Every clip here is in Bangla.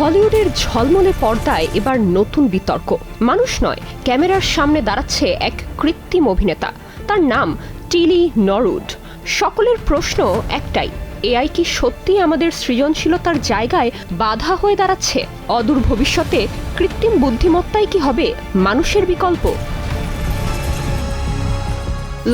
হলিউডের ঝলমলে পর্দায় এবার নতুন বিতর্ক। মানুষ নয়, ক্যামেরার সামনে দাঁড়াচ্ছে এক কৃত্রিম অভিনেতা। তার নাম টিলি নরউড। সকলের প্রশ্ন একটাই, এআই কি সত্যি আমাদের সৃজনশীলতার জায়গায় বাধা হয়ে দাঁড়াচ্ছে? অদূর ভবিষ্যতে কৃত্রিম বুদ্ধিমত্তাই কি হবে মানুষের বিকল্প?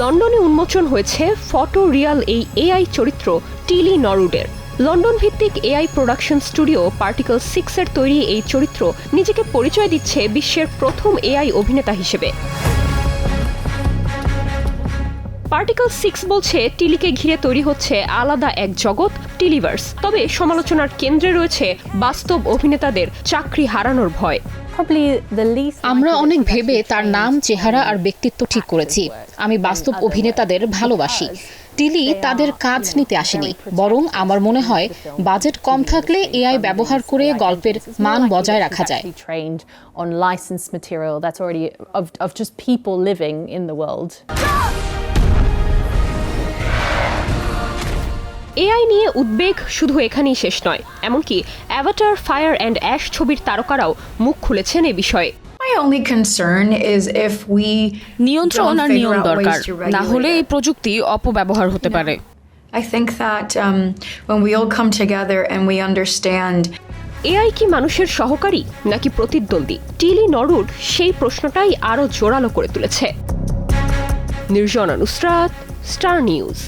লন্ডনে উন্মোচন হয়েছে ফটো রিয়াল এই এআই চরিত্র টিলি নরউডের। লন্ডন ভিত্তিক এআই প্রোডাকশন স্টুডিও পার্টিকল 6 এর তৈরি এই চরিত্র নিজেকে পরিচয় দিচ্ছে বিশ্বের প্রথম এআই অভিনেতা হিসেবে। পার্টিকল 6 বলছে টিলিকে ঘিরে তৈরি হচ্ছে আলাদা এক জগৎ, টিলিভার্স। তবে সমালোচনার কেন্দ্রে রয়েছে বাস্তব অভিনেতাদের চাকরি হারানোর ভয়। আমরা অনেক ভেবে তার নাম, চেহারা আর ব্যক্তিত্ব ঠিক করেছি। আমি বাস্তব অভিনেতাদের ভালোবাসি। টিলি তাদের কাজ নিতে আসেনি, বরং আমার মনে হয় বাজেট কম থাকলে এআই ব্যবহার করে গল্পের মান বজায় রাখা যায়। এআই নিয়ে উদ্বেগ শুধু এখানেই শেষ নয়, এমনকি অ্যাভাটার ফায়ার অ্যান্ড অ্যাশ ছবির তারকারাও মুখ খুলেছেন এ বিষয়ে। নিয়ন্ত্রণ আর নিয়ম দরকার, না হলে এই প্রযুক্তি অপব্যবহার হতে পারে। I think that when we all come together and we understand AI কি মানুষের সহকারী নাকি প্রতিদ্বন্দ্বী? টিলি নরউড সেই প্রশ্নটাই আরও জোরালো করে তুলেছে। Nirjona Nusrat, star news.